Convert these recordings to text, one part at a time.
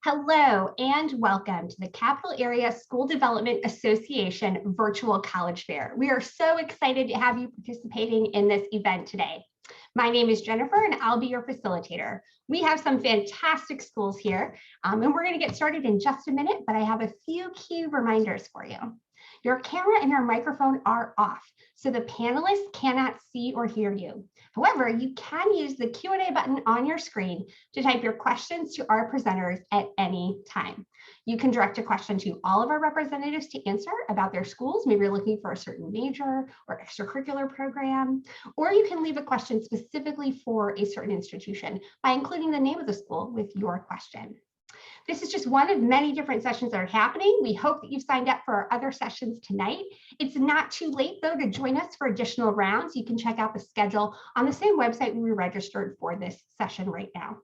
Hello and welcome to the Capital Area School Development Association Virtual College Fair. We are so excited to have you participating in this event today. My name is Jennifer and I'll be your facilitator. We have some fantastic schools here and we're going to get started in just a minute, but I have a few key reminders for you. Your camera and your microphone are off, so the panelists cannot see or hear you. However, you can use the Q&A button on your screen to type your questions to our presenters at any time. You can direct a question to all of our representatives to answer about their schools. Maybe you're looking for a certain major or extracurricular program, or you can leave a question specifically for a certain institution by including the name of the school with your question. This is just one of many different sessions that are happening. We hope that you've signed up for our other sessions tonight. It's not too late though to join us for additional rounds. You can check out the schedule on the same website we registered for this session right now.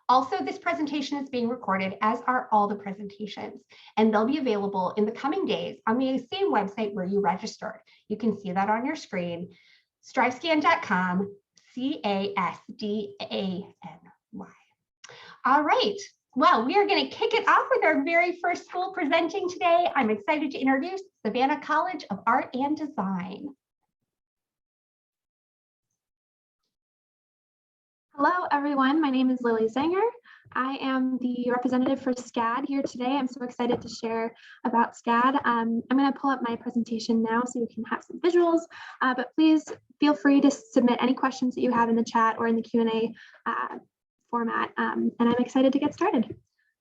Also, this presentation is being recorded, as are all the presentations, and they'll be available in the coming days on the same website where you registered. You can see that on your screen, strivescan.com, CASDANY. All right. Well, we are going to kick it off with our very first school presenting today. I'm excited to introduce Savannah College of Art and Design. Hello, everyone. My name is Lily Zanger. I am the representative for SCAD here today. I'm so excited to share about SCAD. I'm going to pull up my presentation now so you can have some visuals, but please feel free to submit any questions that you have in the chat or in the Q&A format, and I'm excited to get started.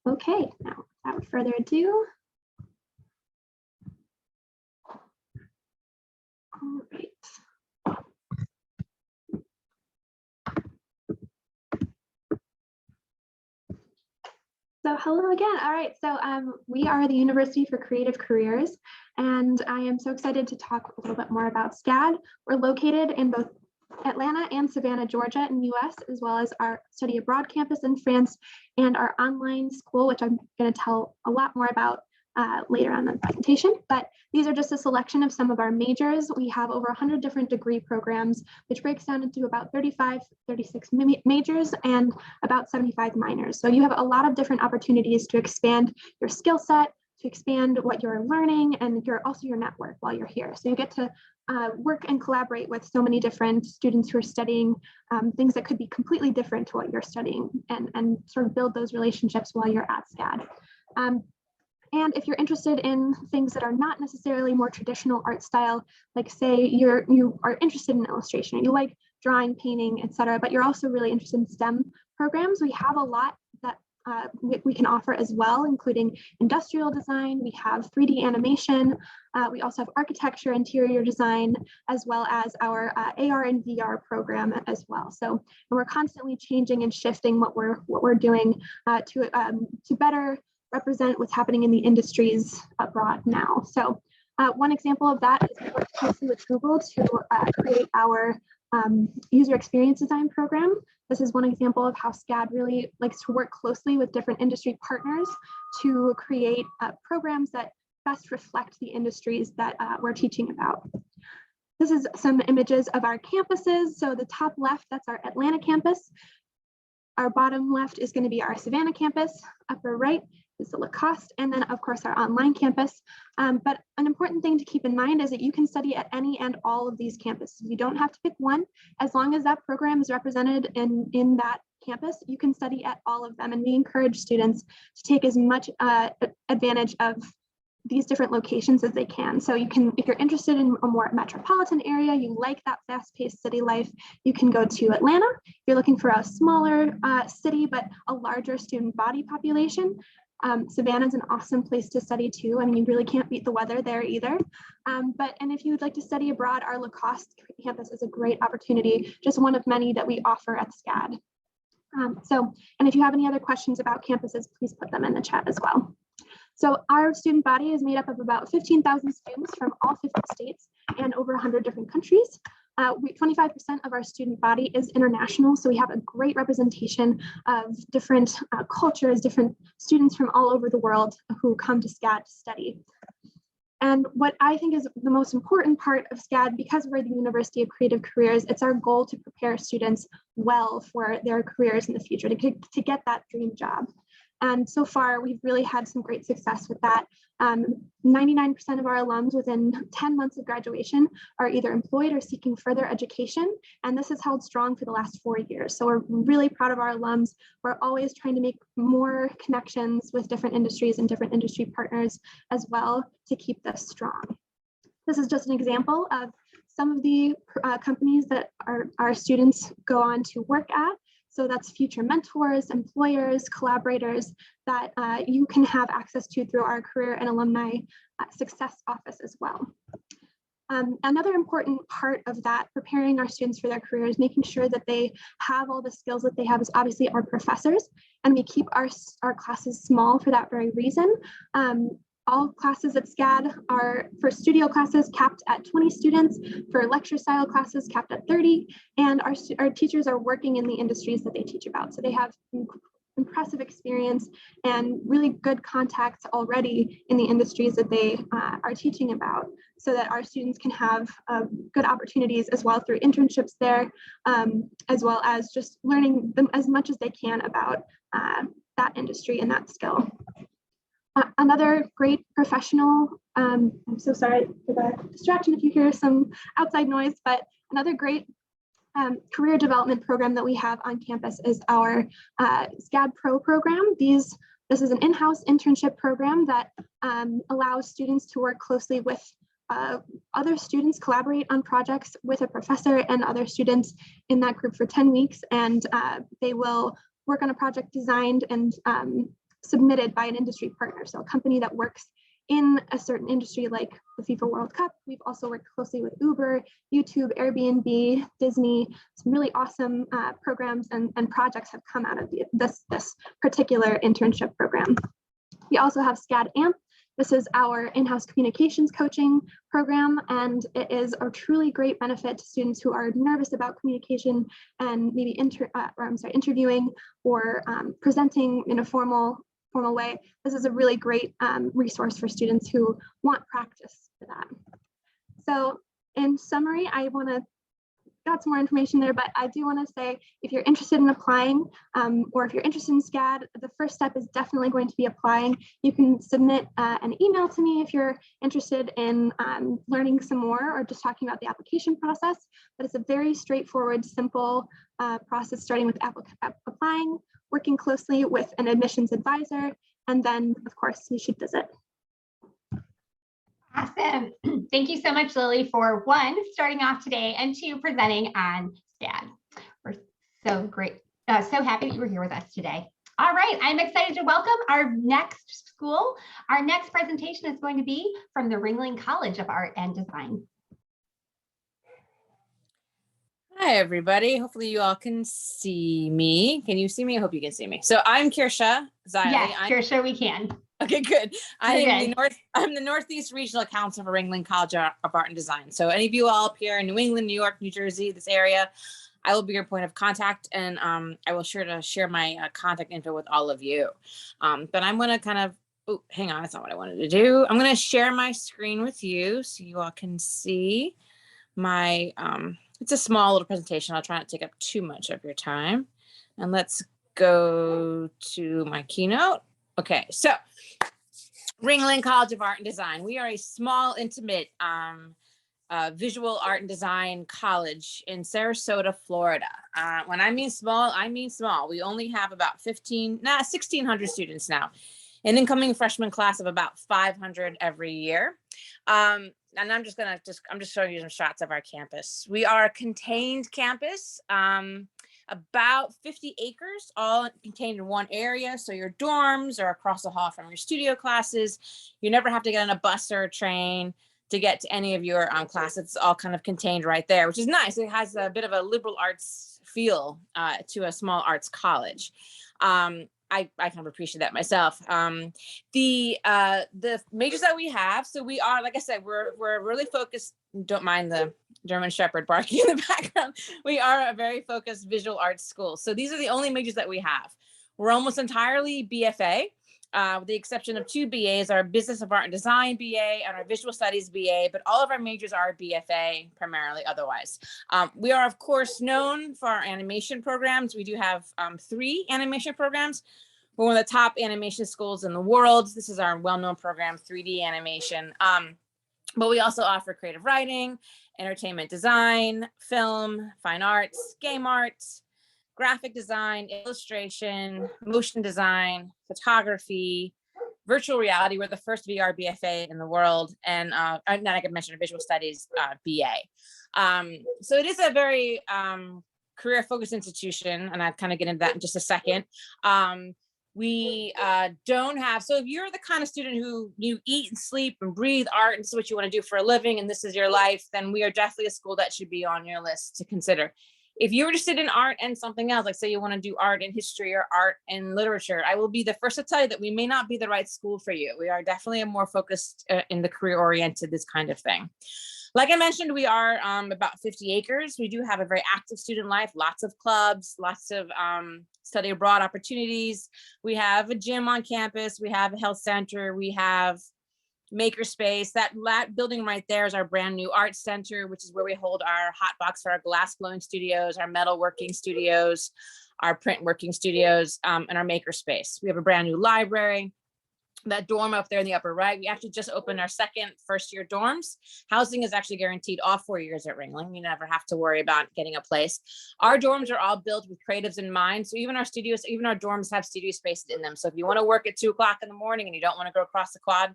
Okay, now without further ado. All right. So hello again. All right, so we are the University for Creative Careers, and I am so excited to talk a little bit more about SCAD. We're located in both Atlanta and Savannah, Georgia in the US, as well as our study abroad campus in France and our online school, which I'm going to tell a lot more about later on in the presentation. But these are just a selection of some of our majors. We have over 100 different degree programs, which breaks down into about 35, 36 majors and about 75 minors. So you have a lot of different opportunities to expand your skill set, to expand what you're learning, and also your network while you're here. So you get to work and collaborate with so many different students who are studying things that could be completely different to what you're studying, and sort of build those relationships while you're at SCAD. And if you're interested in things that are not necessarily more traditional art style, like say you are interested in illustration, or you like drawing, painting, etc., but you're also really interested in STEM programs, we have a lot that we can offer as well, including industrial design. We have 3D animation. We also have architecture, interior design, as well as our AR and VR program as well. So we're constantly changing and shifting what we're doing to better represent what's happening in the industries abroad now. So one example of that is we worked closely with Google to create our user experience design program. This is one example of how SCAD really likes to work closely with different industry partners to create programs that best reflect the industries that we're teaching about. This is some images of our campuses. So the top left, that's our Atlanta campus. Our bottom left is going to be our Savannah campus. Upper right is the Lacoste, and then of course our online campus. But an important thing to keep in mind is that you can study at any and all of these campuses. You don't have to pick one. As long as that program is represented in that campus, you can study at all of them. And we encourage students to take as much advantage of these different locations as they can. So you can, if you're interested in a more metropolitan area, you like that fast-paced city life, you can go to Atlanta. If you're looking for a smaller city, but a larger student body population, Savannah is an awesome place to study too. I mean, you really can't beat the weather there either. And if you would like to study abroad, our Lacoste campus is a great opportunity, just one of many that we offer at SCAD. And if you have any other questions about campuses, please put them in the chat as well. So our student body is made up of about 15,000 students from all 50 states and over 100 different countries. 25% of our student body is international, so we have a great representation of different cultures, different students from all over the world who come to SCAD to study. And what I think is the most important part of SCAD, because we're the University of Creative Careers, it's our goal to prepare students well for their careers in the future, to get that dream job. And so far, we've really had some great success with that. 99% of our alums within 10 months of graduation are either employed or seeking further education. And this has held strong for the last 4 years. So we're really proud of our alums. We're always trying to make more connections with different industries and different industry partners as well to keep this strong. This is just an example of some of the companies that our students go on to work at. So that's future mentors, employers, collaborators that you can have access to through our Career and Alumni Success Office as well. Another important part of that, preparing our students for their careers, making sure that they have all the skills that they have, is obviously our professors, and we keep our classes small for that very reason. All classes at SCAD are, for studio classes, capped at 20 students, for lecture style classes capped at 30, and our teachers are working in the industries that they teach about. So they have impressive experience and really good contacts already in the industries that they are teaching about, so that our students can have good opportunities as well through internships there, as well as just learning them as much as they can about that industry and that skill. Another great professional, I'm so sorry for the distraction if you hear some outside noise, but another great career development program that we have on campus is our SCAD Pro program. This is an in-house internship program that allows students to work closely with other students, collaborate on projects with a professor and other students in that group for 10 weeks, and they will work on a project designed and submitted by an industry partner, so a company that works in a certain industry like the FIFA World Cup. We've also worked closely with Uber, YouTube, Airbnb, Disney. Some really awesome programs and projects have come out of this particular internship program. We also have SCAD AMP. This is our in-house communications coaching program, and it is a truly great benefit to students who are nervous about communication and maybe interviewing or presenting in a formal way. This is a really great resource for students who want practice for that. So in summary, got some more information there, but I do want to say, if you're interested in applying or if you're interested in SCAD, the first step is definitely going to be applying. You can submit an email to me if you're interested in learning some more or just talking about the application process, but it's a very straightforward, simple process, starting with applying, working closely with an admissions advisor, and then of course you should visit. Awesome. Thank you so much, Lily, for one, starting off today, and two, presenting on SCAD. We're so great. So happy that you were here with us today. All right, I'm excited to welcome our next school. Our next presentation is going to be from the Ringling College of Art and Design. Hi, everybody. Hopefully you all can see me. Can you see me? I hope you can see me. So I'm Kirsha Ziley. Yes, Kirsha, we can. Okay, good. I'm the Northeast Regional Counsel for Ringling College of Art and Design. So any of you all up here in New England, New York, New Jersey, this area, I will be your point of contact, and I will sure to share my contact info with all of you. But I'm going to kind of, oh, hang on, that's not what I wanted to do. I'm going to share my screen with you so you all can see my, it's a small little presentation. I'll try not to take up too much of your time. And let's go to my keynote. Okay, so Ringling College of Art and Design. We are a small, intimate visual art and design college in Sarasota, Florida. When I mean small, I mean small. We only have about 1,600 students now. An incoming freshman class of about 500 every year. And I'm just showing you some shots of our campus. We are a contained campus, about 50 acres, all contained in one area. So your dorms are across the hall from your studio classes. You never have to get on a bus or a train to get to any of your classes. It's all kind of contained right there, which is nice. It has a bit of a liberal arts feel to a small arts college. I kind of appreciate that myself. The majors that we have, so we are, like I said, we're really focused. Don't mind the German Shepherd barking in the background. We are a very focused visual arts school. So these are the only majors that we have. We're almost entirely BFA, with the exception of 2 BAs, our Business of Art and Design BA and our Visual Studies BA, but all of our majors are BFA primarily otherwise. We are, of course, known for our animation programs. We do have 3 animation programs. We're one of the top animation schools in the world. This is our well-known program, 3D animation. But we also offer creative writing, entertainment design, film, fine arts, game arts, graphic design, illustration, motion design, photography, virtual reality. We're the first VR BFA in the world, and not I could mention a visual studies BA. So it is a very career-focused institution, and I'll kind of get into that in just a second. We don't have, so if you're the kind of student who you eat and sleep and breathe art and this is what you want to do for a living and this is your life, then we are definitely a school that should be on your list to consider. If you're interested in art and something else, like say you want to do art and history or art and literature, I will be the first to tell you that we may not be the right school for you. We are definitely a more focused in the career oriented, this kind of thing. Like I mentioned, we are about 50 acres. We do have a very active student life, lots of clubs, lots of study abroad opportunities. We have a gym on campus. We have a health center. We have makerspace. That building right there is our brand new art center, which is where we hold our hot box for our glass blowing studios, our metal working studios, our print working studios, and our makerspace. We have a brand new library. That dorm up there in the upper right, we actually just opened our second first-year dorms. Housing is actually guaranteed all 4 years at Ringling. You never have to worry about getting a place. Our dorms are all built with creatives in mind. So even our studios, even our dorms have studio spaces in them. So if you want to work at 2 o'clock in the morning and you don't want to go across the quad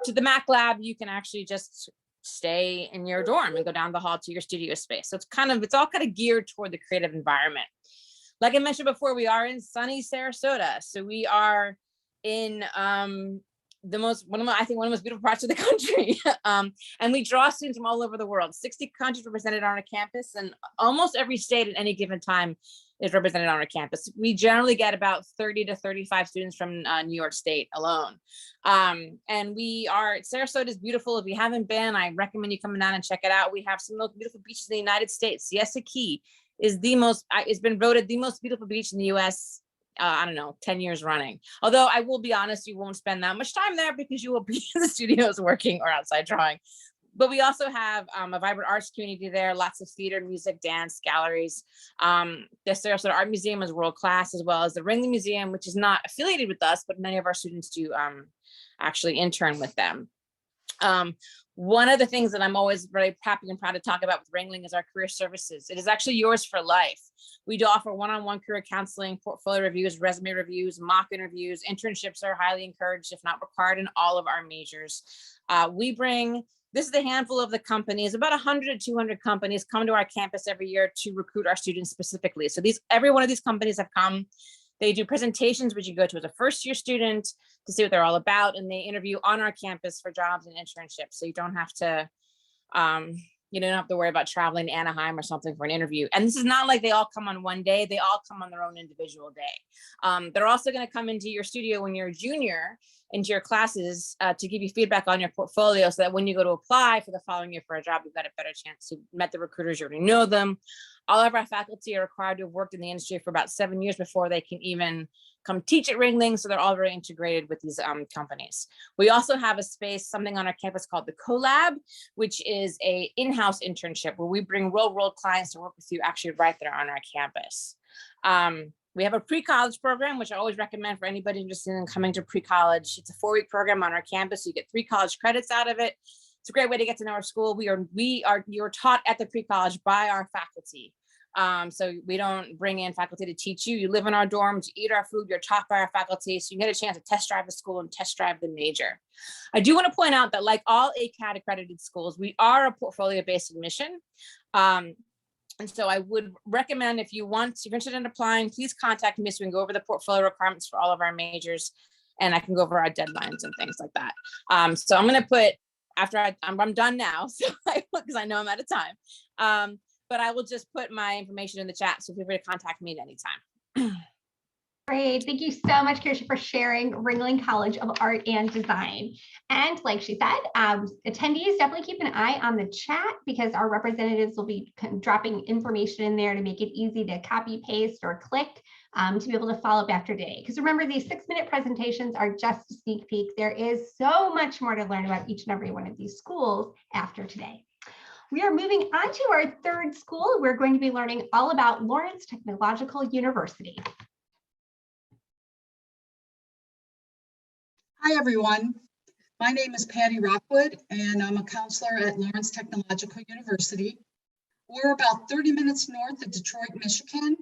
to the Mac lab, you can actually just stay in your dorm and go down the hall to your studio space. So it's all kind of geared toward the creative environment. Like I mentioned before, we are in sunny Sarasota. So we are in one of the most beautiful parts of the country. And we draw students from all over the world. 60 countries represented on our campus, and almost every state at any given time is represented on our campus. We generally get about 30 to 35 students from New York State alone. And Sarasota is beautiful. If you haven't been, I recommend you coming down and check it out. We have some of the most beautiful beaches in the United States. Siesta Key is it's been voted the most beautiful beach in the US, 10 years running. Although I will be honest, you won't spend that much time there because you will be in the studios working or outside drawing. But we also have a vibrant arts community there, lots of theater, music, dance, galleries. The Sarasota Art Museum is world class, as well as the Ringling Museum, which is not affiliated with us, but many of our students do actually intern with them. One of the things that I'm always very happy and proud to talk about with Ringling is our career services. It is actually yours for life. We do offer one-on-one career counseling, portfolio reviews, resume reviews, mock interviews. Internships are highly encouraged, if not required, in all of our majors. This is a handful of the companies, about 100 to 200 companies come to our campus every year to recruit our students specifically. So every one of these companies have come. They do presentations, which you go to as a first-year student to see what they're all about, and they interview on our campus for jobs and internships. So you don't have to, worry about traveling to Anaheim or something for an interview. And this is not like they all come on one day; they all come on their own individual day. They're also going to come into your studio when you're a junior, into your classes to give you feedback on your portfolio, so that when you go to apply for the following year for a job, you've got a better chance. You met the recruiters, you already know them. All of our faculty are required to have worked in the industry for about 7 years before they can even come teach at Ringling. So they're all very integrated with these companies. We also have a space, something on our campus called the CoLab, which is a in-house internship where we bring real-world clients to work with you actually right there on our campus. We have a pre-college program, which I always recommend for anybody interested in coming to pre-college. It's a 4-week program on our campus. You get 3 college credits out of it. It's a great way to get to know our school. You're taught at the pre-college by our faculty. So we don't bring in faculty to teach you. You live in our dorms, you eat our food, you're taught by our faculty. So you get a chance to test drive the school and test drive the major. I do want to point out that like all ACAD accredited schools, we are a portfolio-based admission. And so I would recommend if you're interested in applying, please contact me so we can go over the portfolio requirements for all of our majors, and I can go over our deadlines and things like that. So I'm going to put, I'm done now, so because I know I'm out of time. But I will just put my information in the chat, so feel free to contact me at any time. Great. Thank you so much, Kirsha, for sharing Ringling College of Art and Design. And like she said, attendees, definitely keep an eye on the chat because our representatives will be dropping information in there to make it easy to copy, paste, or click to be able to follow up after today. Because remember, these 6-minute presentations are just a sneak peek. There is so much more to learn about each and every one of these schools after today. We are moving on to our 3rd school. We're going to be learning all about Lawrence Technological University. Hi, everyone. My name is Patty Rockwood, and I'm a counselor at Lawrence Technological University. We're about 30 minutes north of Detroit, Michigan,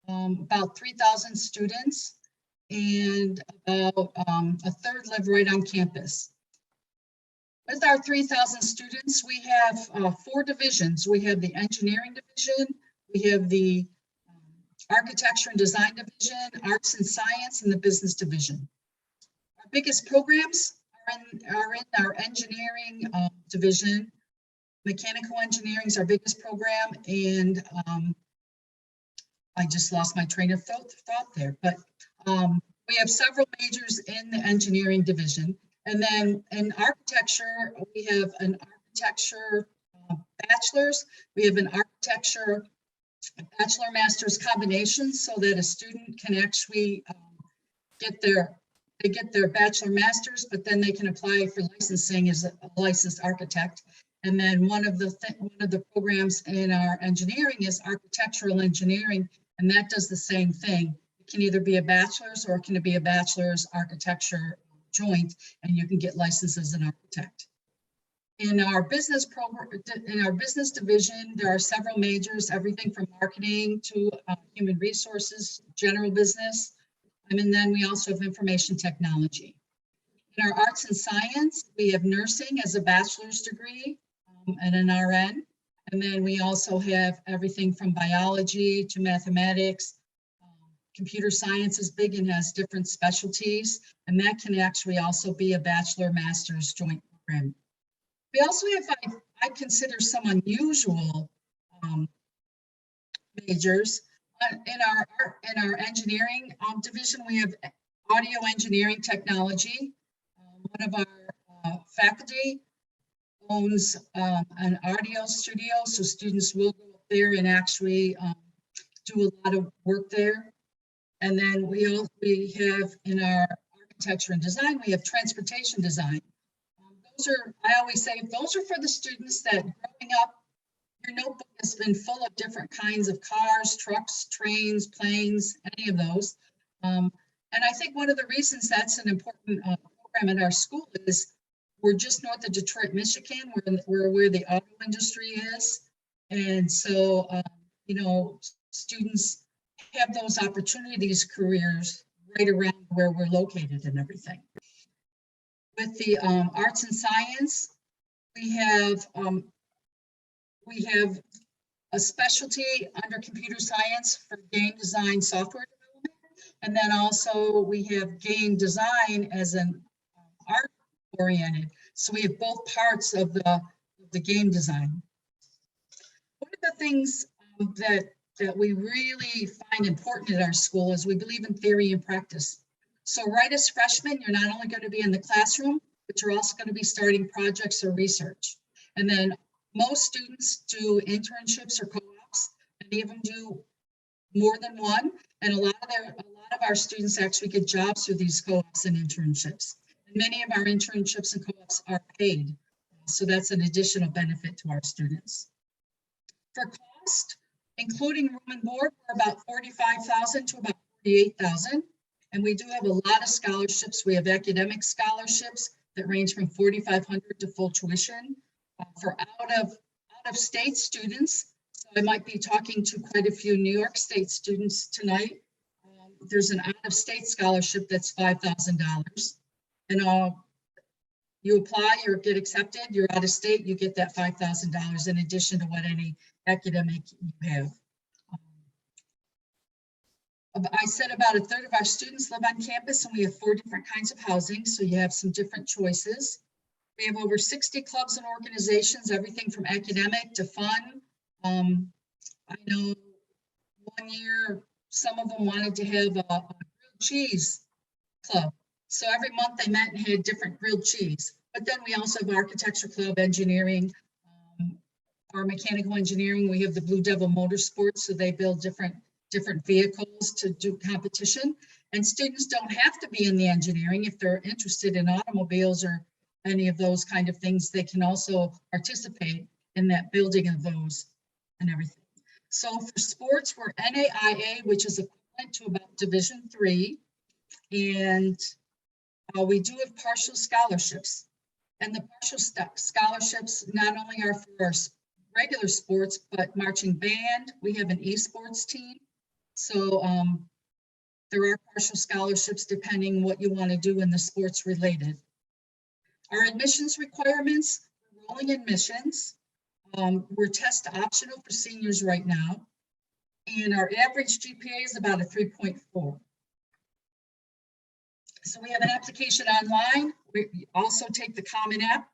about 3,000 students, and about a third live right on campus. With our 3,000 students, we have 4 divisions. We have the engineering division, we have the architecture and design division, arts and science, and the business division. Our biggest programs are in our engineering division. Mechanical engineering is our biggest program, and I just lost my train of thought there, but we have several majors in the engineering division. And then in architecture, we have an architecture bachelor's, we have an architecture bachelor master's combination, so that a student can actually get their bachelor master's, but then they can apply for licensing as a licensed architect. And then one of the programs in our engineering is architectural engineering, and that does the same thing. It can either be a bachelor's or it can be a bachelor's architecture joint, and you can get licensed as an architect. In our business program, in our business division, there are several majors, everything from marketing to human resources, general business, and then we also have information technology. In our arts and science, we have nursing as a bachelor's degree and an RN. And then we also have everything from biology to mathematics. Computer science is big and has different specialties, and that can actually also be a bachelor master's joint program. We also have, I consider, some unusual majors. In our engineering division, we have audio engineering technology. One of our faculty owns an audio studio, so students will go up there and actually do a lot of work there. And then we have in our architecture and design, we have transportation design. Those are, I always say, those are for the students that growing up, your notebook has been full of different kinds of cars, trucks, trains, planes, any of those. And I think one of the reasons that's an important program at our school is we're just north of Detroit, Michigan, where the auto industry is. And so, you know, students have those opportunities, careers right around where we're located and everything. With the arts and science, we have a specialty under computer science for game design software development. And then also we have game design as an art oriented. So we have both parts of the game design. One of the things that we really find important at our school is we believe in theory and practice. So right as freshmen, you're not only going to be in the classroom, but you're also going to be starting projects or research. And then most students do internships or co-ops, many of them do more than one. And a lot of our students actually get jobs through these co-ops and internships. And many of our internships and co-ops are paid. So that's an additional benefit to our students. For cost, including room and board, we're about $45,000 to about $48,000. And we do have a lot of scholarships. We have academic scholarships that range from $4,500 to full tuition. For out of state students, so I might be talking to quite a few New York State students tonight. There's an out of state scholarship that's $5,000. And you apply, you get accepted, you're out of state, you get that $5,000 in addition to what any academic you have. I said about a third of our students live on campus, and we have 4 different kinds of housing, so you have some different choices. We have over 60 clubs and organizations, everything from academic to fun. I know one year, some of them wanted to have a grilled cheese club. So every month they met and had different grilled cheese. But then we also have architecture club, engineering, our mechanical engineering. We have the Blue Devil Motorsports, so they build different vehicles to do competition. And students don't have to be in the engineering. If they're interested in automobiles or any of those kind of things, they can also participate in that building of those and everything. So for sports, we're NAIA, which is equivalent to about Division III. And We do have partial scholarships. And the partial scholarships not only are for our regular sports, but marching band. We have an esports team. So there are partial scholarships depending what you want to do in the sports related. Our admissions requirements, rolling admissions. We're test optional for seniors right now. And our average GPA is about a 3.4. So we have an application online. We also take the Common App.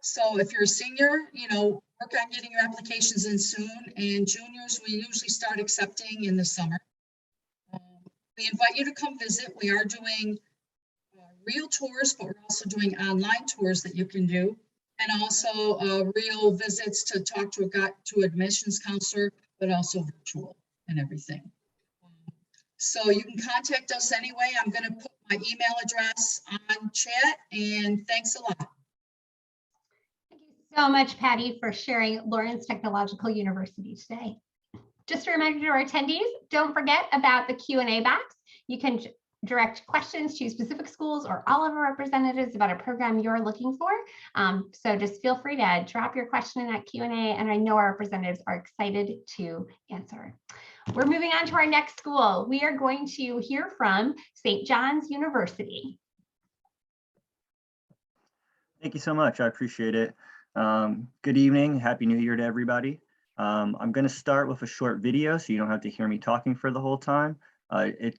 So if you're a senior, work on getting your applications in soon. And juniors, we usually start accepting in the summer. We invite you to come visit. We are doing real tours, but we're also doing online tours that you can do. And also real visits to talk to admissions counselor, but also virtual and everything. So you can contact us anyway. I'm going to put my email address on chat, and thanks a lot. Thank you so much, Patty, for sharing Lawrence Technological University today. Just a reminder to our attendees, don't forget about the Q&A box. You can direct questions to specific schools or all of our representatives about a program you're looking for. So just feel free to drop your question in that Q&A, and I know our representatives are excited to answer. We're moving on to our next school. We are going to hear from St. John's University. Thank you so much. I appreciate it. Good evening. Happy New Year to everybody. I'm going to start with a short video so you don't have to hear me talking for the whole time. It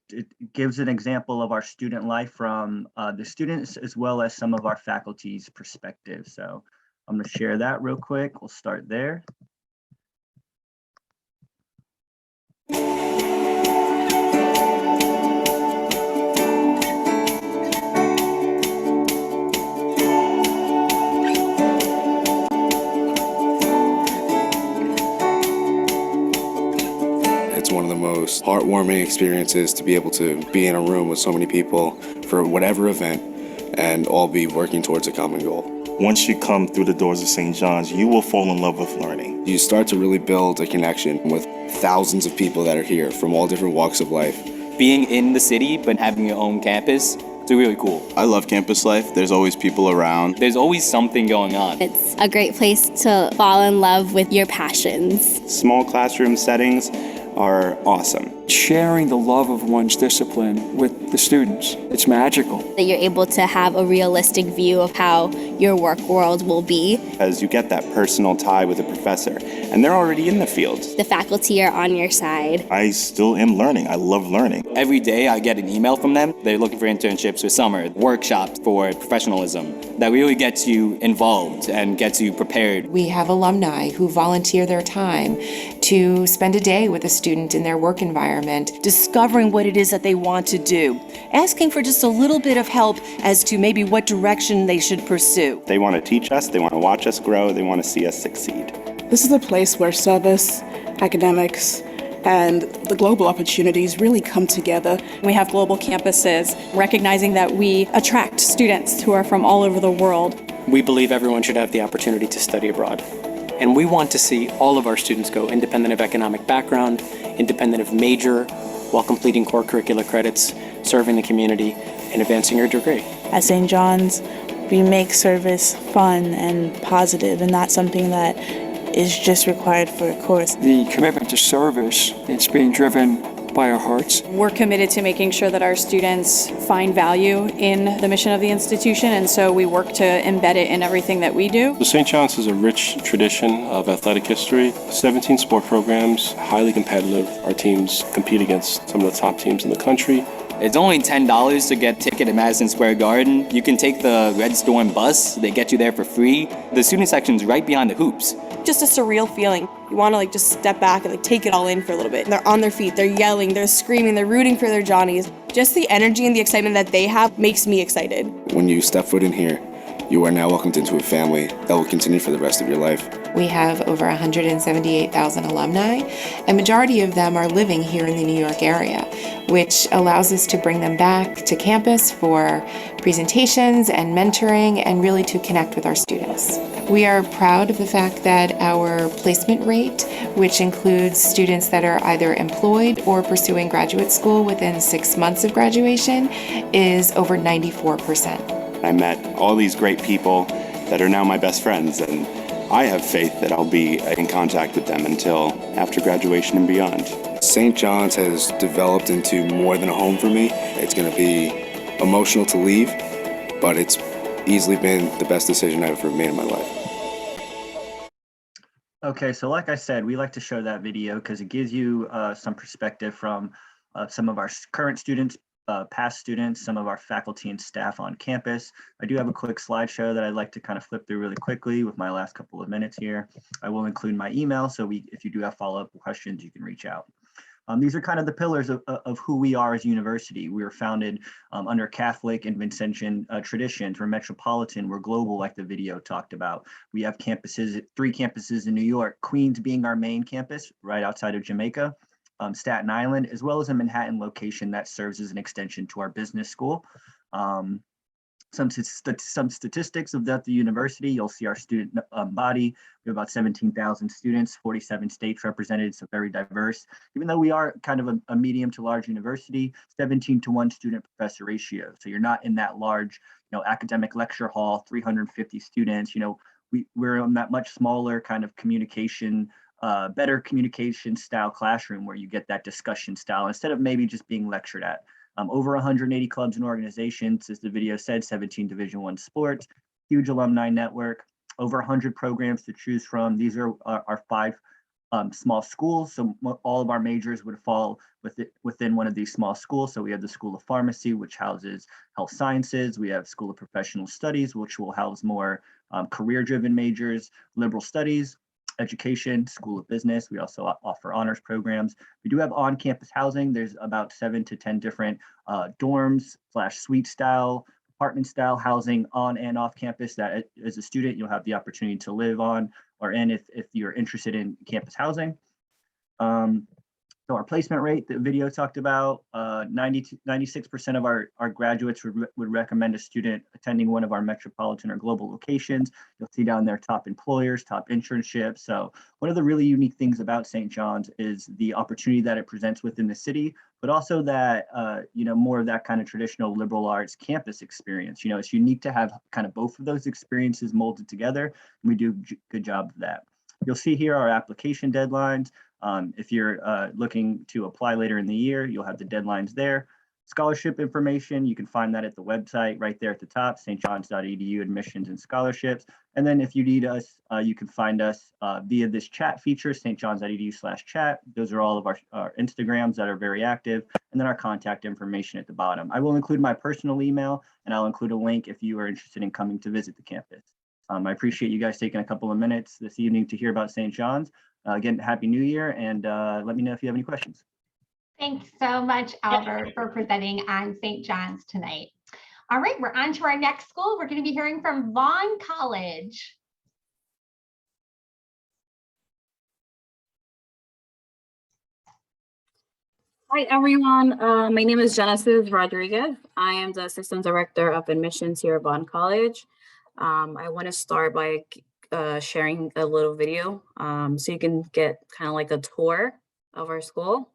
gives an example of our student life from the students as well as some of our faculty's perspective. So I'm going to share that real quick. We'll start there. It's one of the most heartwarming experiences to be able to be in a room with so many people for whatever event and all be working towards a common goal. Once you come through the doors of St. John's, you will fall in love with learning. You start to really build a connection with thousands of people that are here from all different walks of life. Being in the city, but having your own campus, it's really cool. I love campus life. There's always people around. There's always something going on. It's a great place to fall in love with your passions. Small classroom settings are awesome. Sharing the love of one's discipline with the students, it's magical. That you're able to have a realistic view of how your work world will be. As you get that personal tie with a professor, and they're already in the field. The faculty are on your side. I still am learning. I love learning. Every day I get an email from them. They're looking for internships for summer, workshops for professionalism that really gets you involved and gets you prepared. We have alumni who volunteer their time to spend a day with a student in their work environment, discovering what it is that they want to do, asking for just a little bit of help as to maybe what direction they should pursue. They want to teach us, they want to watch us grow, they want to see us succeed. This is a place where service, academics, and the global opportunities really come together. We have global campuses, recognizing that we attract students who are from all over the world. We believe everyone should have the opportunity to study abroad. And we want to see all of our students go independent of economic background, independent of major, while completing core curricular credits, serving the community, and advancing your degree. At St. John's, we make service fun and positive, and not something that is just required for a course. The commitment to service, it's being driven by our hearts. We're committed to making sure that our students find value in the mission of the institution, and so we work to embed it in everything that we do. The St. John's has a rich tradition of athletic history, 17 sport programs, highly competitive. Our teams compete against some of the top teams in the country. It's only $10 to get a ticket at Madison Square Garden. You can take the Red Storm bus. They get you there for free. The student section's right behind the hoops. Just a surreal feeling. You want to just step back and take it all in for a little bit. They're on their feet, they're yelling, they're screaming, they're rooting for their Johnnies. Just the energy and the excitement that they have makes me excited. When you step foot in here, You are now welcomed into a family that will continue for the rest of your life. We have over 178,000 alumni, and majority of them are living here in the New York area, which allows us to bring them back to campus for presentations and mentoring and really to connect with our students. We are proud of the fact that our placement rate, which includes students that are either employed or pursuing graduate school within 6 months of graduation, is over 94%. I met all these great people that are now my best friends, and I have faith that I'll be in contact with them until after graduation and beyond. St. John's has developed into more than a home for me. It's going to be emotional to leave, but it's easily been the best decision I've ever made in my life. Okay, so like I said, we like to show that video because it gives you some perspective from some of our current students, past students, some of our faculty and staff on campus. I do have a quick slideshow that I'd like to kind of flip through really quickly with my last couple of minutes here. I will include my email, so if you do have follow-up questions, you can reach out. These are kind of the pillars of who we are as a university. We were founded under Catholic and Vincentian traditions. We're metropolitan, we're global, like the video talked about. We have campuses, 3 campuses in New York, Queens being our main campus right outside of Jamaica, Staten Island, as well as a Manhattan location that serves as an extension to our business school. Some statistics of the university, you'll see our student body. We have about 17,000 students, 47 states represented, so very diverse. Even though we are kind of a medium to large university, 17-to-1 student professor ratio. So you're not in that large, academic lecture hall, 350 students. We're in that much smaller kind of communication, better communication style classroom where you get that discussion style instead of maybe just being lectured at. Over 180 clubs and organizations, as the video said, 17 Division I sports, huge alumni network, over 100 programs to choose from. These are our 5 small schools, so all of our majors would fall within one of these small schools. So we have the School of Pharmacy, which houses health sciences. We have School of Professional Studies, which will house more career-driven majors, liberal studies, education, School of Business. We also offer honors programs. We do have on-campus housing. There's about 7 to 10 different dorms / suite style, apartment style housing on and off campus that as a student, you'll have the opportunity to live on or in if you're interested in campus housing. So our placement rate, the video talked about, 96% of our graduates would recommend a student attending one of our metropolitan or global locations. You'll see down there top employers, top internships. So one of the really unique things about St. John's is the opportunity that it presents within the city, but also that, more of that kind of traditional liberal arts campus experience. It's unique to have kind of both of those experiences molded together, and we do a good job of that. You'll see here our application deadlines. If you're looking to apply later in the year, you'll have the deadlines there. Scholarship information, you can find that at the website right there at the top, stjohns.edu, admissions and scholarships. And then if you need us, you can find us via this chat feature, stjohns.edu/chat. Those are all of our Instagrams that are very active, and then our contact information at the bottom. I will include my personal email, and I'll include a link if you are interested in coming to visit the campus. I appreciate you guys taking a couple of minutes this evening to hear about St. John's. Again, Happy New Year, and let me know if you have any questions. Thanks so much, Albert, for presenting on St. John's tonight. All right, we're on to our next school. We're going to be hearing from Vaughan College. Hi, everyone. My name is Genesis Rodriguez. I am the Assistant Director of Admissions here at Vaughan College. I want to start by sharing a little video so you can get kind of like a tour of our school.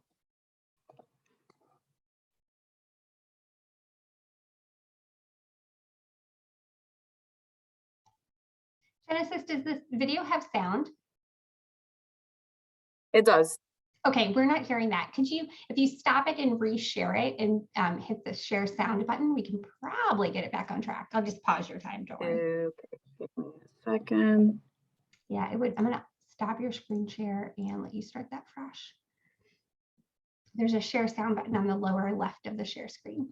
Genesis, does this video have sound? It does. Okay, we're not hearing that. Could you, if you stop it and reshare it and hit the share sound button, we can probably get it back on track. I'll just pause your time, don't worry. Okay, give me a second. Yeah, it would. I'm gonna stop your screen share and let you start that fresh. There's a share sound button on the lower left of the share screen.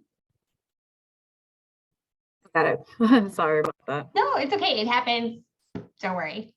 Got it. Sorry about that. No, it's okay. It happens. Don't worry.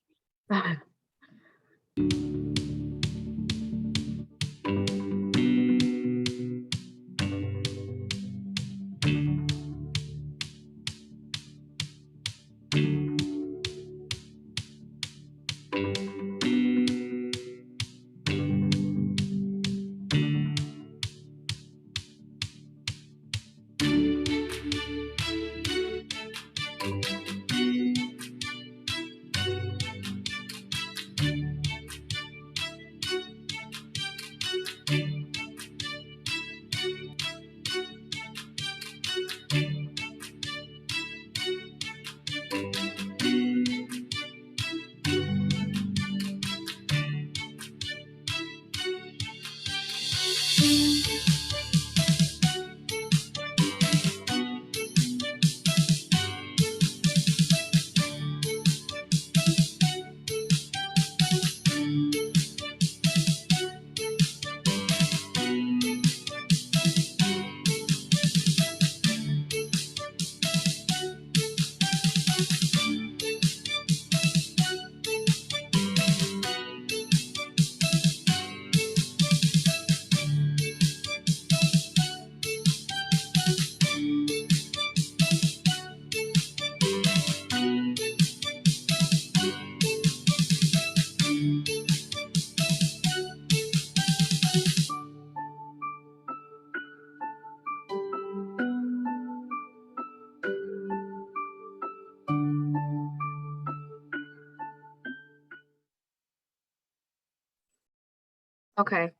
Okay.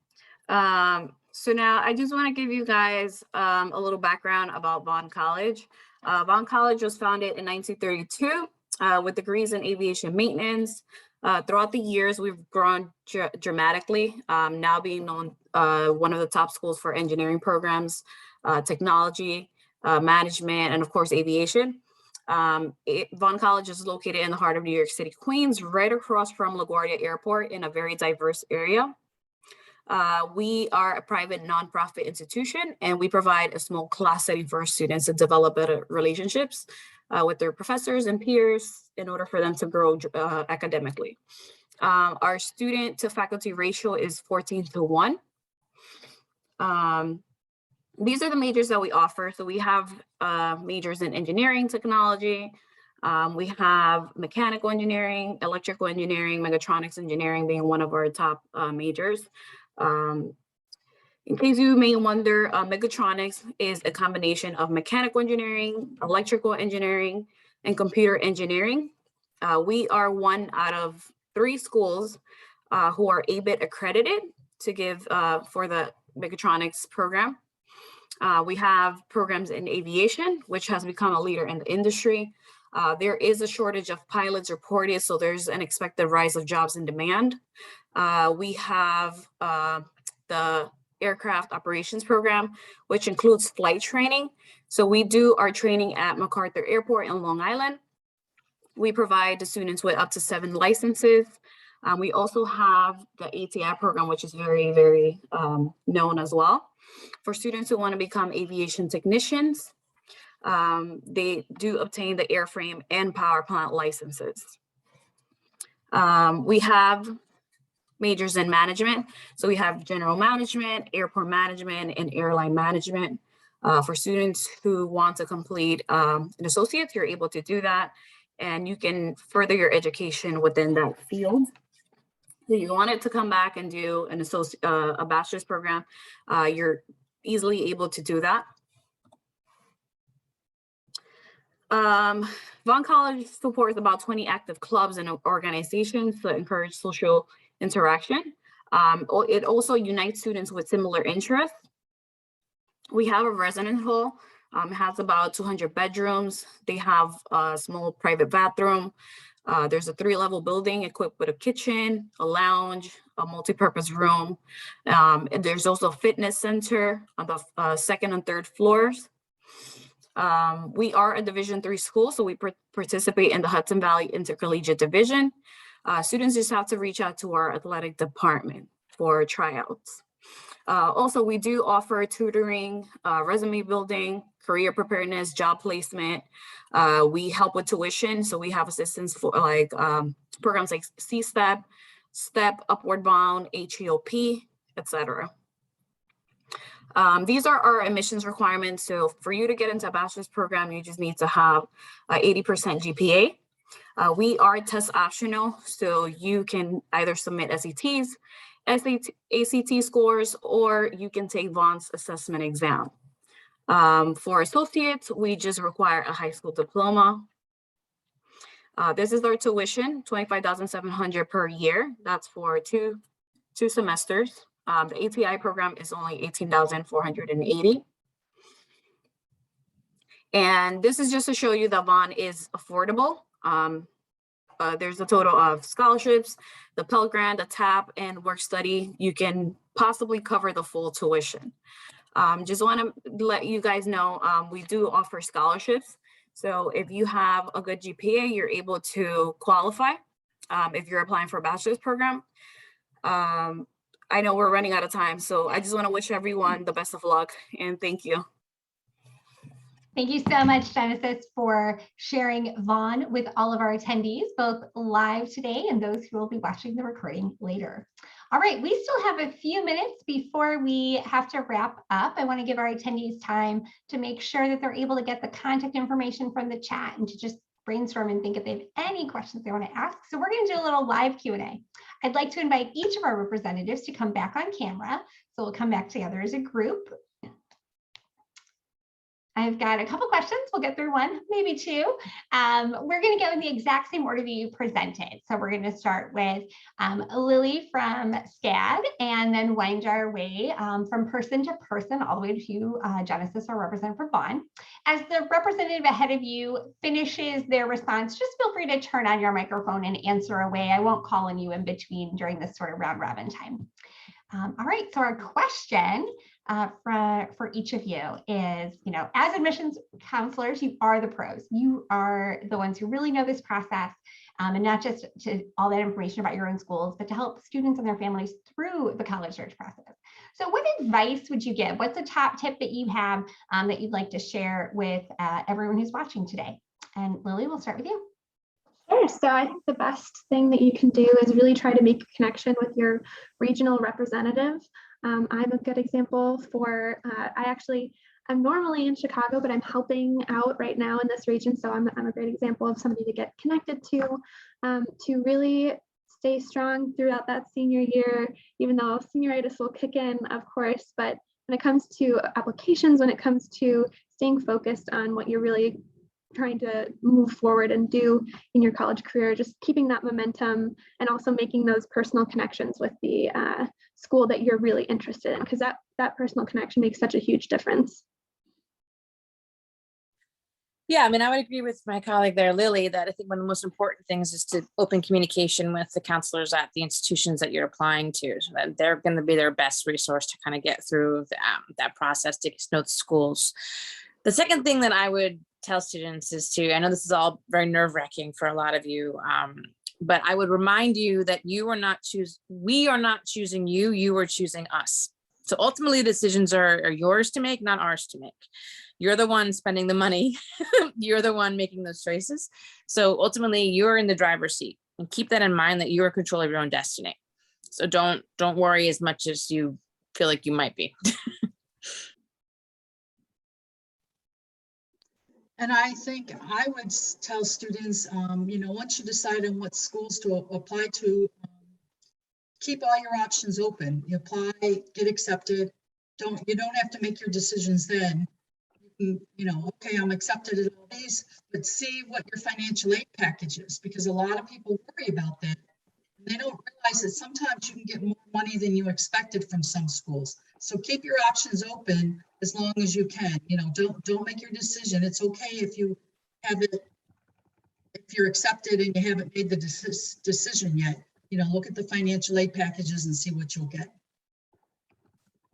So now I just want to give you guys a little background about Vaughan College. Vaughan College was founded in 1932 with degrees in aviation maintenance. Throughout the years, we've grown dramatically, now being known one of the top schools for engineering programs, technology, management, and of course, aviation. Vaughan College is located in the heart of New York City, Queens, right across from LaGuardia Airport in a very diverse area. We are a private nonprofit institution, and we provide a small class setting for our students to develop better relationships with their professors and peers in order for them to grow academically. Our student to faculty ratio is 14:1. These are the majors that we offer. So we have majors in engineering technology. We have mechanical engineering, electrical engineering, mechatronics engineering being one of our top majors. In case you may wonder, mechatronics is a combination of mechanical engineering, electrical engineering, and computer engineering. We are one out of 3 schools who are ABIT accredited to give for the mechatronics program. We have programs in aviation, which has become a leader in the industry. There is a shortage of pilots reported, so there's an expected rise of jobs in demand. We have the aircraft operations program, which includes flight training. So we do our training at MacArthur Airport in Long Island. We provide the students with up to 7 licenses. We also have the ATI program, which is very, very known as well. For students who want to become aviation technicians, they do obtain the airframe and power plant licenses. We have majors in management. So we have general management, airport management, and airline management. For students who want to complete an associate, you're able to do that. And you can further your education within that field. So you wanted to come back and do an a bachelor's program, you're easily able to do that. Vaughan College supports about 20 active clubs and organizations to encourage social interaction. It also unites students with similar interests. We have a residence hall. It has about 200 bedrooms. They have a small private bathroom. There's a 3-level building equipped with a kitchen, a lounge, a multi-purpose room. And there's also a fitness center on the 2nd and 3rd floors. We are a Division III school, so we participate in the Hudson Valley Intercollegiate Division. Students just have to reach out to our athletic department for tryouts. Also, we do offer tutoring, resume building, career preparedness, job placement. We help with tuition, so we have assistance for like programs like C-STEP, STEP, Upward Bound, HEOP, etc. These are our admissions requirements. So for you to get into a bachelor's program, you just need to have 80% GPA. We are test optional, so you can either submit SATs, ACT scores, or you can take Vaughn's assessment exam. For associates, we just require a high school diploma. This is our tuition, $25,700 per year. That's for two semesters. The ATI program is only $18,480. And this is just to show you that Vaughan is affordable. There's a total of scholarships, the Pell Grant, the TAP, and work study. You can possibly cover the full tuition. Just want to let you guys know, we do offer scholarships. So if you have a good GPA, you're able to qualify if you're applying for a bachelor's program. I know we're running out of time, so I just want to wish everyone the best of luck, and thank you. Thank you so much, Genesis, for sharing Vaughan with all of our attendees, both live today and those who will be watching the recording later. All right, we still have a few minutes before we have to wrap up. I want to give our attendees time to make sure that they're able to get the contact information from the chat and to just brainstorm and think if they have any questions they want to ask. So we're going to do a little live Q&A. I'd like to invite each of our representatives to come back on camera. So we'll come back together as a group. I've got a couple questions. We'll get through one, maybe two. We're going to go in the exact same order that you presented. So we're going to start with Lily from SCAD, and then wind our way from person to person all the way to Genesis, our representative for Vaughn. As the representative ahead of you finishes their response, just feel free to turn on your microphone and answer away. I won't call on you in between during this sort of round robin time. All right, so our question for each of you is, as admissions counselors, you are the pros. You are the ones who really know this process, and not just to all that information about your own schools, but to help students and their families through the college search process. So what advice would you give? What's a top tip that you have that you'd like to share with everyone who's watching today? And Lily, we'll start with you. Sure. So I think the best thing that you can do is really try to make a connection with your regional representative. I'm a good example for, I'm normally in Chicago, but I'm helping out right now in this region. So I'm a great example of somebody to get connected to really stay strong throughout that senior year, even though senioritis will kick in, of course. But when it comes to applications, when it comes to staying focused on what you're really trying to move forward and do in your college career, just keeping that momentum and also making those personal connections with the school that you're really interested in, because that personal connection makes such a huge difference. Yeah, I mean, I would agree with my colleague there, Lily, that I think one of the most important things is to open communication with the counselors at the institutions that you're applying to, so that they're going to be their best resource to kind of get through that process, to get to know the schools. The second thing that I would tell students is I know this is all very nerve-wracking for a lot of you, but I would remind you that we are not choosing you, you are choosing us. So ultimately decisions are yours to make, not ours to make. You're the one spending the money. You're the one making those choices. So ultimately you're in the driver's seat, and keep that in mind, that you're in control of your own destiny. So don't worry as much as you feel like you might be. And I think I would tell students, once you decide on what schools to apply to, keep all your options open. You apply, get accepted. You don't have to make your decisions then. Okay, I'm accepted at all these, but see what your financial aid package is, because a lot of people worry about that. They don't realize that sometimes you can get more money than you expected from some schools. So keep your options open as long as you can. Don't make your decision. It's okay if you haven't, if you're accepted and you haven't made the decision yet. Look at the financial aid packages and see what you'll get.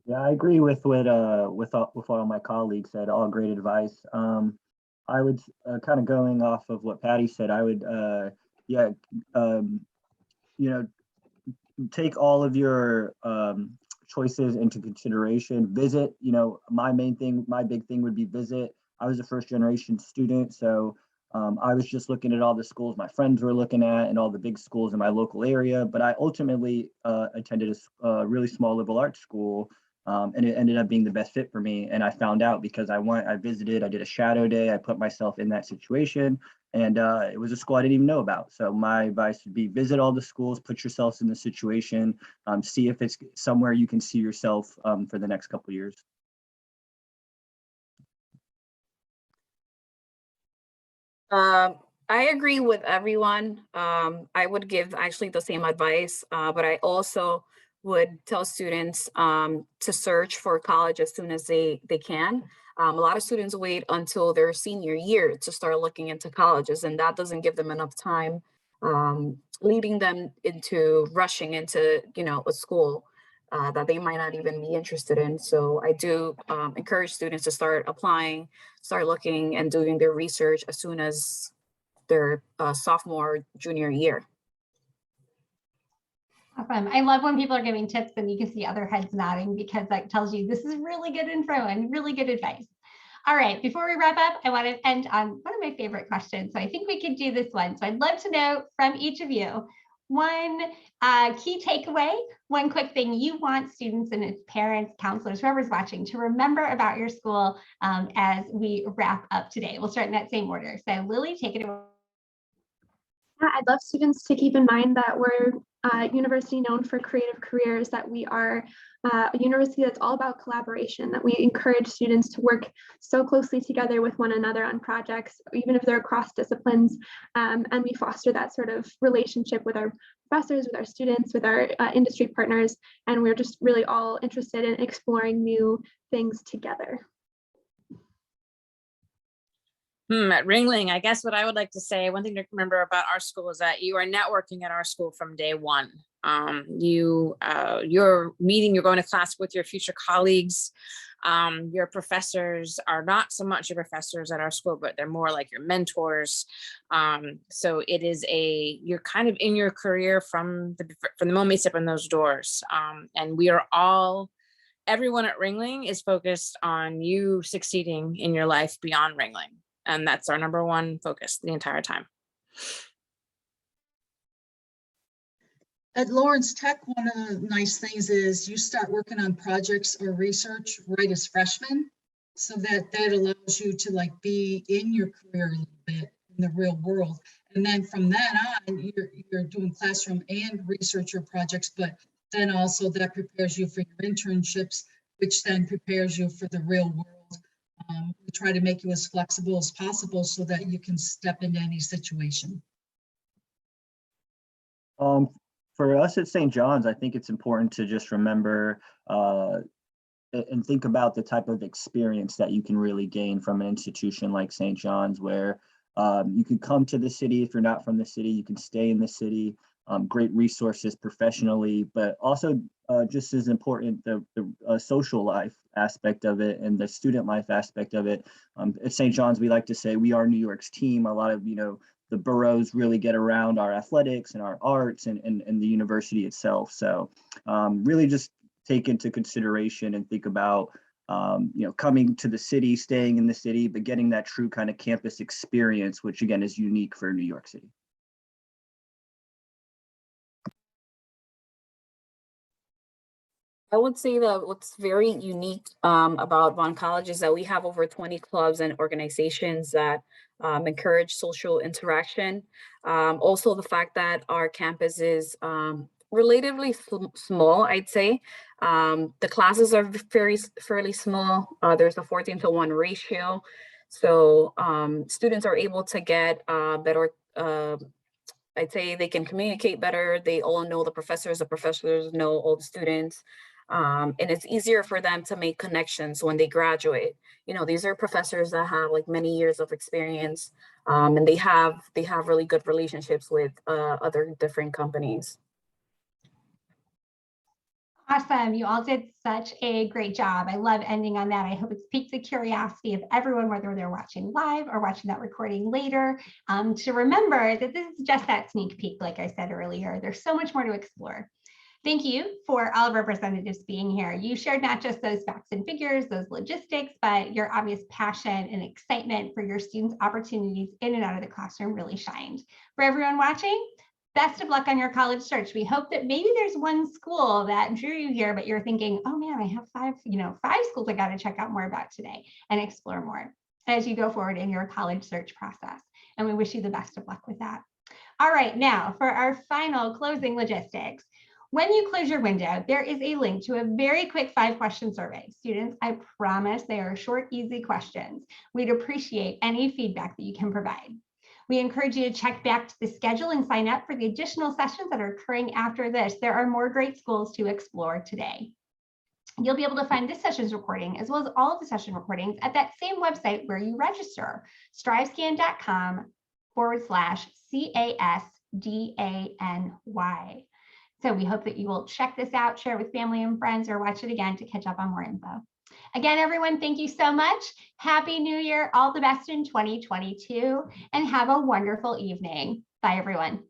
Yeah, I agree with what all my colleagues said. All great advice. I would kind of going off of what Patty said. I would take all of your choices into consideration. Visit, my big thing would be visit. I was a first generation student, so I was just looking at all the schools my friends were looking at and all the big schools in my local area, but I ultimately attended a really small liberal arts school, and it ended up being the best fit for me. And I found out because I visited, I did a shadow day, I put myself in that situation, and it was a school I didn't even know about. So my advice would be visit all the schools, put yourselves in the situation, see if it's somewhere you can see yourself for the next couple of years. I agree with everyone. I would give actually the same advice, but I also would tell students to search for college as soon as they can. A lot of students wait until their senior year to start looking into colleges, and that doesn't give them enough time, leading them into rushing into a school that they might not even be interested in. So I do encourage students to start applying, start looking and doing their research as soon as their sophomore, junior year. Awesome. I love when people are giving tips and you can see other heads nodding, because that tells you this is really good info and really good advice. All right, before we wrap up, I want to end on one of my favorite questions. So I think we could do this one. So I'd love to know from each of you one key takeaway, one quick thing you want students and its parents, counselors, whoever's watching to remember about your school as we wrap up today. We'll start in that same order. So Lily, take it away. I'd love students to keep in mind that we're a university known for creative careers, that we are a university that's all about collaboration, that we encourage students to work so closely together with one another on projects, even if they're across disciplines, and we foster that sort of relationship with our professors, with our students, with our industry partners, and we're just really all interested in exploring new things together. At Ringling, I guess what I would like to say, one thing to remember about our school is that you are networking at our school from day one. You're meeting, you're going to class with your future colleagues. Your professors are not so much your professors at our school, but they're more like your mentors. So it is you're kind of in your career from the moment you step in those doors. And we are everyone at Ringling is focused on you succeeding in your life beyond Ringling. And that's our number one focus the entire time. At Lawrence Tech, one of the nice things is you start working on projects or research right as freshmen. So that allows you to like be in your career a little bit in the real world. And then from then on, you're doing classroom and researcher projects, but then also that prepares you for your internships, which then prepares you for the real world. We try to make you as flexible as possible so that you can step into any situation. For us at St. John's, I think it's important to just remember and think about the type of experience that you can really gain from an institution like St. John's, where you can come to the city. If you're not from the city, you can stay in the city. Great resources professionally, but also just as important, the social life aspect of it and the student life aspect of it. At St. John's, we like to say we are New York's team. A lot of, the boroughs really get around our athletics and our arts and the university itself. So really just take into consideration and think about, coming to the city, staying in the city, but getting that true kind of campus experience, which again is unique for New York City. I would say that what's very unique about Vaughan College is that we have over 20 clubs and organizations that encourage social interaction. Also, the fact that our campus is relatively small, I'd say. The classes are fairly small. There's a 14:1 ratio. So students are able to get better, I'd say they can communicate better. They all know the professors know all the students. And it's easier for them to make connections when they graduate. These are professors that have like many years of experience, and they have really good relationships with other different companies. Awesome. You all did such a great job. I love ending on that. I hope it's piqued the curiosity of everyone, whether they're watching live or watching that recording later, to remember that this is just that sneak peek, like I said earlier. There's so much more to explore. Thank you for all of our representatives being here. You shared not just those facts and figures, those logistics, but your obvious passion and excitement for your students' opportunities in and out of the classroom really shined. For everyone watching, best of luck on your college search. We hope that maybe there's one school that drew you here, but you're thinking, oh man, I have five schools I got to check out more about today and explore more as you go forward in your college search process. And we wish you the best of luck with that. All right, now for our final closing logistics. When you close your window, there is a link to a very quick 5-question survey. Students, I promise they are short, easy questions. We'd appreciate any feedback that you can provide. We encourage you to check back to the schedule and sign up for the additional sessions that are occurring after this. There are more great schools to explore today. You'll be able to find this session's recording as well as all of the session recordings at that same website where you register, strivescan.com/CASDANY. So we hope that you will check this out, share it with family and friends, or watch it again to catch up on more info. Again, everyone, thank you so much. Happy New Year, all the best in 2022, and have a wonderful evening. Bye, everyone.